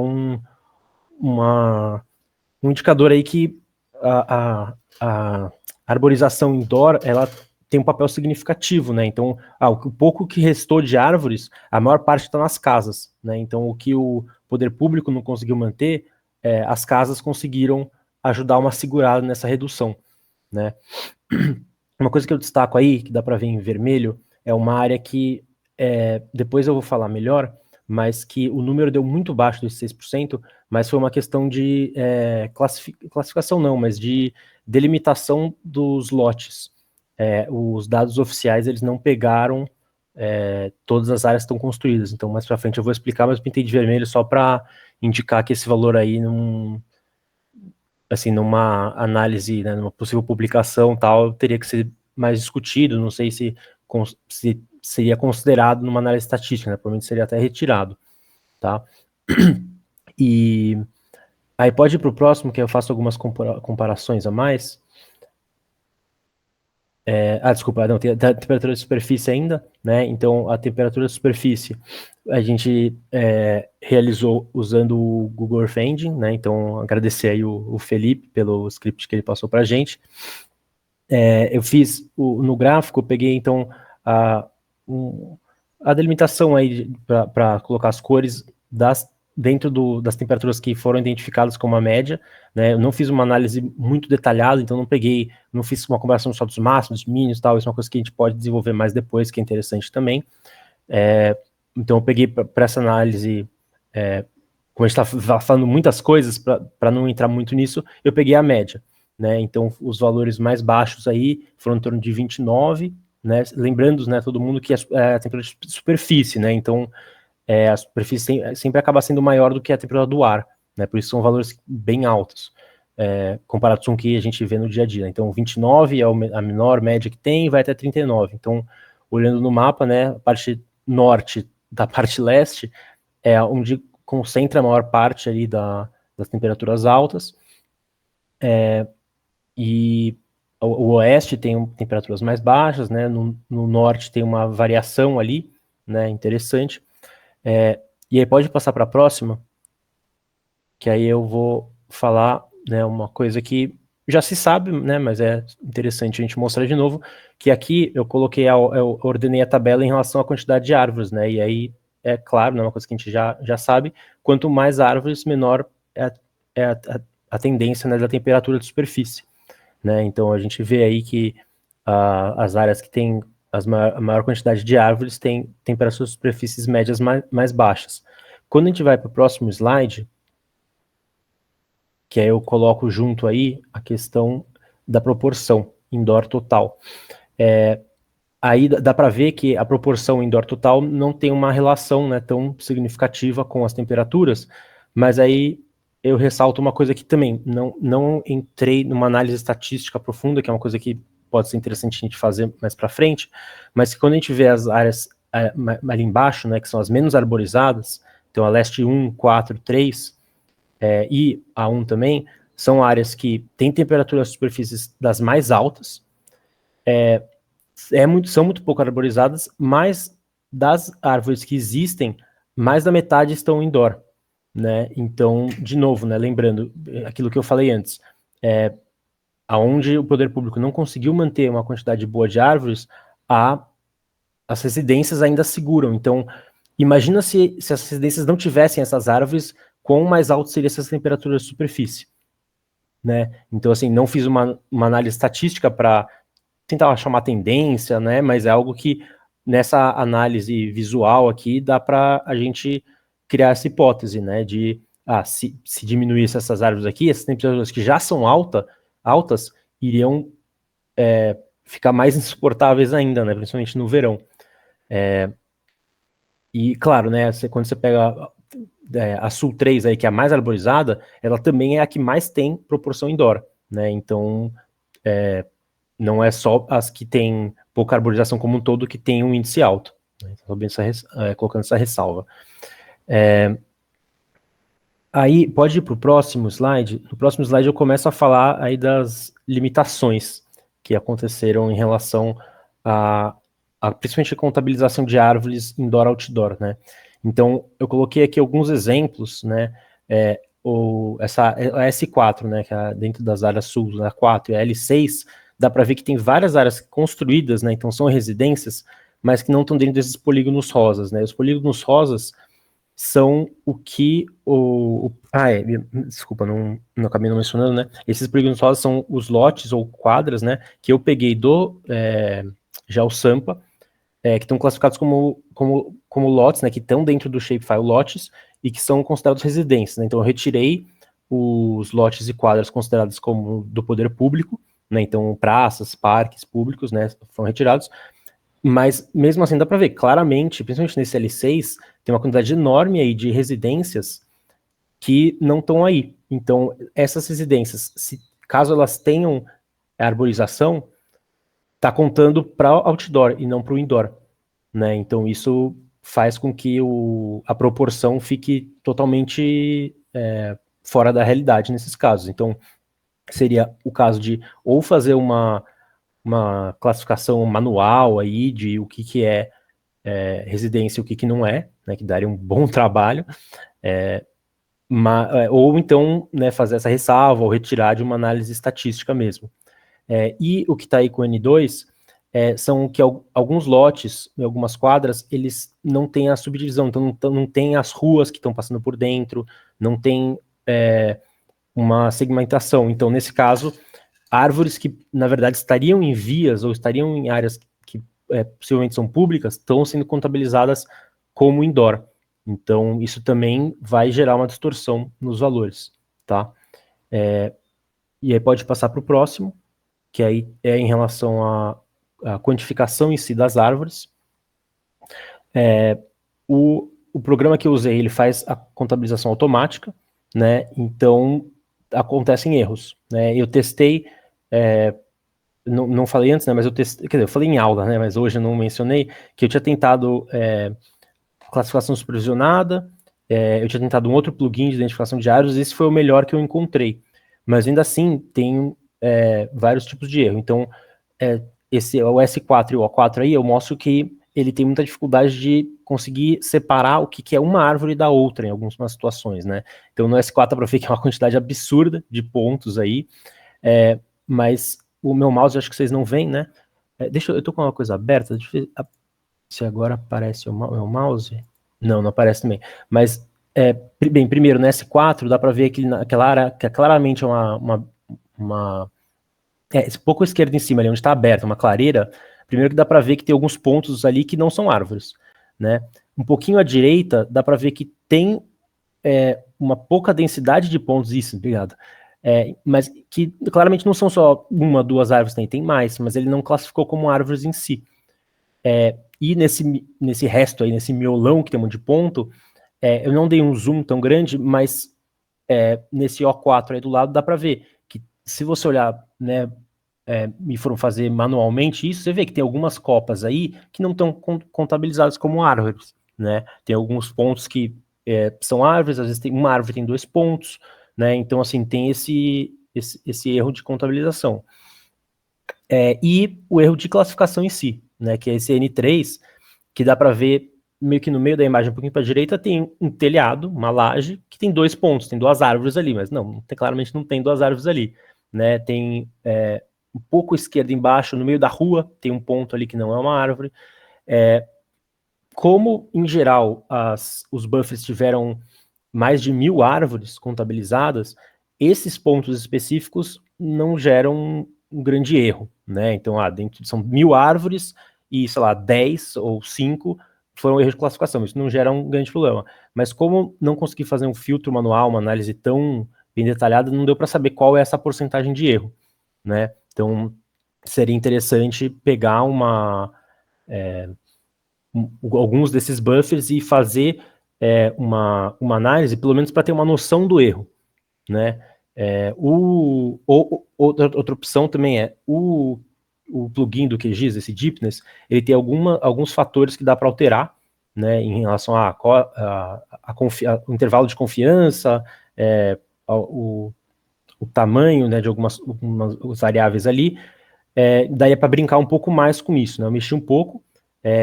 um indicador aí que a arborização indoor, ela tem um papel significativo, né? Então, o pouco que restou de árvores, a maior parte está nas casas, né? Então, o que o poder público não conseguiu manter, as casas conseguiram ajudar uma segurada nessa redução, né? Uma coisa que eu destaco aí, que dá para ver em vermelho, é uma área que, depois eu vou falar melhor, mas que o número deu muito baixo dos 6%, mas foi uma questão de classificação não, mas de delimitação dos lotes. Os dados oficiais, eles não pegaram todas as áreas que estão construídas, então mais para frente eu vou explicar, mas eu pintei de vermelho só para indicar que esse valor aí assim, numa análise, né, numa possível publicação tal, teria que ser mais discutido, não sei se seria considerado numa análise estatística, né, provavelmente seria até retirado, tá? E aí pode ir para o próximo, que eu faço algumas comparações a mais. Desculpa, não, tem a temperatura de superfície ainda, né? Então, a temperatura de superfície a gente realizou usando o Google Earth Engine, né? Então, agradecer aí o Felipe pelo script que ele passou para a gente. Eu fiz no gráfico, eu peguei então a delimitação aí para colocar as cores dentro das temperaturas que foram identificadas como a média, né? Eu não fiz uma análise muito detalhada, então não fiz uma comparação só dos máximos, dos mínimos e tal, isso é uma coisa que a gente pode desenvolver mais depois, que é interessante também. Então eu peguei para essa análise, como a gente está falando muitas coisas, para não entrar muito nisso, eu peguei a média, né? Então os valores mais baixos aí foram em torno de 29, né? Lembrando, né, todo mundo que a temperatura de superfície, né? Então a superfície sempre acaba sendo maior do que a temperatura do ar, né? Por isso são valores bem altos, comparados com o que a gente vê no dia a dia. Então 29 é a menor média que tem, e vai até 39. Então, olhando no mapa, né, a parte norte da parte leste é onde concentra a maior parte ali das temperaturas altas, e o oeste tem temperaturas mais baixas, né? No norte tem uma variação ali, né? Interessante. E aí pode passar para a próxima, que aí eu vou falar, né, uma coisa que já se sabe, né, mas é interessante a gente mostrar de novo, que aqui eu coloquei, eu ordenei a tabela em relação à quantidade de árvores, né, e aí é claro, né, uma coisa que a gente já sabe, quanto mais árvores, menor é a tendência, né, da temperatura de superfície, né, então a gente vê aí que as áreas que têm a maior quantidade de árvores têm temperaturas de superfícies médias mais baixas. Quando a gente vai para o próximo slide, que aí eu coloco junto aí a questão da proporção indoor total. Aí dá para ver que a proporção indoor total não tem uma relação, né, tão significativa com as temperaturas, mas aí eu ressalto uma coisa que também não entrei numa análise estatística profunda, que é uma coisa que pode ser interessante a gente fazer mais para frente, mas que quando a gente vê as áreas ali embaixo, né, que são as menos arborizadas, então a leste 1, 4, 3, e a 1 também, são áreas que têm temperaturas de superfícies das mais altas, são muito pouco arborizadas, mas das árvores que existem, mais da metade estão indoor, né? Então, de novo, né, lembrando aquilo que eu falei antes, aonde o poder público não conseguiu manter uma quantidade boa de árvores, as residências ainda seguram. Então, imagina se as residências não tivessem essas árvores, quão mais alto seria essas temperaturas de superfície, né? Então, assim, não fiz uma análise estatística para tentar achar uma tendência, né? Mas é algo que nessa análise visual aqui dá para a gente criar essa hipótese, né? De se diminuísse essas árvores aqui, essas temperaturas que já são altas iriam ficar mais insuportáveis ainda, né? Principalmente no verão. E claro, né? Quando você pega a Sul 3 aí, que é a mais arborizada, ela também é a que mais tem proporção indoor, né? Então, não é só as que têm pouca arborização como um todo que tem um índice alto, né? Então, colocando essa ressalva. Aí, pode ir para o próximo slide. No próximo slide eu começo a falar aí das limitações que aconteceram em relação principalmente a contabilização de árvores indoor-outdoor, né? Então, eu coloquei aqui alguns exemplos, né? A S4, né, que é dentro das áreas sul, a 4 e a L6, dá para ver que tem várias áreas construídas, né? Então, são residências, mas que não estão dentro desses polígonos rosas, né? Os polígonos rosas são o que desculpa, não acabei não mencionando, né? Esses polígonos rosas são os lotes ou quadras, né? Que eu peguei do GeoSampa, que estão classificados como lotes, né, que estão dentro do shapefile lotes e que são considerados residências, né? Então eu retirei os lotes e quadras considerados como do poder público, né? Então praças, parques públicos, né, foram retirados, mas mesmo assim dá para ver claramente, principalmente nesse L6, tem uma quantidade enorme aí de residências que não estão aí. Então essas residências, caso elas tenham arborização, está contando para outdoor e não para o indoor, né? Então isso faz com que a proporção fique totalmente fora da realidade nesses casos. Então seria o caso de ou fazer uma classificação manual aí de o que é residência e o que não é, né? Que daria um bom trabalho, ou então, né, fazer essa ressalva ou retirar de uma análise estatística mesmo. E o que está aí com o N2 são que alguns lotes, em algumas quadras, eles não têm a subdivisão, então não tem as ruas que estão passando por dentro, não tem uma segmentação. Então, nesse caso, árvores que, na verdade, estariam em vias ou estariam em áreas que possivelmente são públicas, estão sendo contabilizadas como indoor. Então, isso também vai gerar uma distorção nos valores, tá? E aí pode passar para o próximo, que aí é em relação à quantificação em si das árvores. O programa que eu usei, ele faz a contabilização automática, né? Então, acontecem erros, né? Eu testei, não falei antes, né? Mas eu testei, quer dizer, eu falei em aula, né? Mas hoje eu não mencionei, que eu tinha tentado classificação supervisionada, eu tinha tentado um outro plugin de identificação de árvores, esse foi o melhor que eu encontrei. Mas ainda assim, tem vários tipos de erro. Então, o S4 e o O4 aí, eu mostro que ele tem muita dificuldade de conseguir separar o que é uma árvore da outra em algumas situações, né? Então, no S4 dá para ver que é uma quantidade absurda de pontos aí, mas o meu mouse, acho que vocês não veem, né? Eu tô com uma coisa aberta, deixa eu ver se agora aparece o meu mouse. Não aparece também. Mas, bem, primeiro, no S4, dá para ver aquela área que claramente é pouco à esquerda em cima, ali onde está aberta, uma clareira. Primeiro que dá para ver que tem alguns pontos ali que não são árvores, né? Um pouquinho à direita, dá para ver que tem uma pouca densidade de pontos, isso, obrigado. Mas que claramente não são só uma, duas árvores, tem mais, mas ele não classificou como árvores em si. E nesse resto aí, nesse miolão que tem um monte de ponto, eu não dei um zoom tão grande, mas nesse O4 aí do lado dá para ver que se você olhar, né, e foram fazer manualmente isso, você vê que tem algumas copas aí que não estão contabilizadas como árvores, né? Tem alguns pontos que são árvores, às vezes uma árvore tem 2 pontos, né? Então, assim, tem esse erro de contabilização. E o erro de classificação em si, né? Que é esse N3, que dá para ver meio que no meio da imagem, um pouquinho para a direita, tem um telhado, uma laje, que tem 2 pontos, tem 2 árvores ali, mas claramente não tem 2 árvores ali, né? Tem um pouco à esquerda embaixo, no meio da rua, tem um ponto ali que não é uma árvore. Como, em geral, os buffers tiveram mais de 1.000 árvores contabilizadas, esses pontos específicos não geram um grande erro, né? Então, dentro são 1.000 árvores e, sei lá, 10 ou 5 foram erros de classificação, isso não gera um grande problema. Mas como não consegui fazer um filtro manual, uma análise tão bem detalhada, não deu para saber qual é essa porcentagem de erro, né? Então, seria interessante pegar alguns desses buffers e fazer uma análise, pelo menos para ter uma noção do erro, né? Outra opção também o plugin do QGIS, esse Deepness, ele tem alguns fatores que dá para alterar, né, em relação ao intervalo de confiança, o tamanho, né, de algumas variáveis ali. Daí é para brincar um pouco mais com isso, né? Eu mexi um pouco.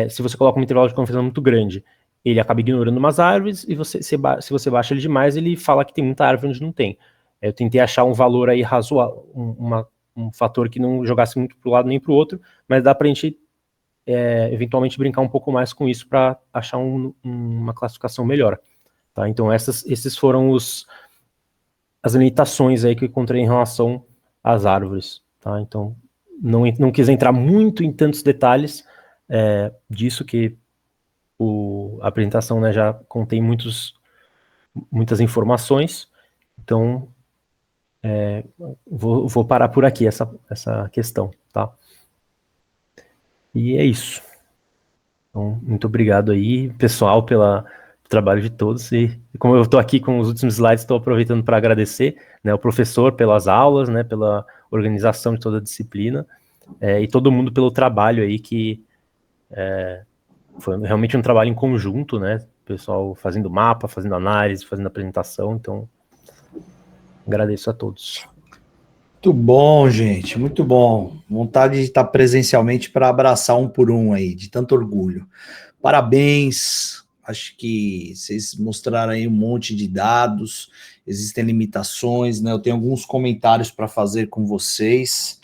Se você coloca um intervalo de confiança muito grande, ele acaba ignorando umas árvores, e se você baixa ele demais, ele fala que tem muita árvore onde não tem. Eu tentei achar um valor aí razoável, um fator que não jogasse muito para um lado nem para o outro, mas dá para a gente eventualmente brincar um pouco mais com isso para achar uma classificação melhor. Tá? Então esses foram as limitações aí que eu encontrei em relação às árvores. Tá? Então não quis entrar muito em tantos detalhes disso, que a apresentação, né, já contém muitas informações. Então vou parar por aqui essa questão, tá? E é isso. Então, muito obrigado aí, pessoal, pelo trabalho de todos. E como eu estou aqui com os últimos slides, estou aproveitando para agradecer, né, o professor pelas aulas, né, pela organização de toda a disciplina, e todo mundo pelo trabalho aí, que foi realmente um trabalho em conjunto, né? O pessoal fazendo mapa, fazendo análise, fazendo apresentação. Então, agradeço a todos.
Muito bom, gente, muito bom. Vontade de estar presencialmente para abraçar um por um aí, de tanto orgulho. Parabéns, acho que vocês mostraram aí um monte de dados, existem limitações, né? Eu tenho alguns comentários para fazer com vocês.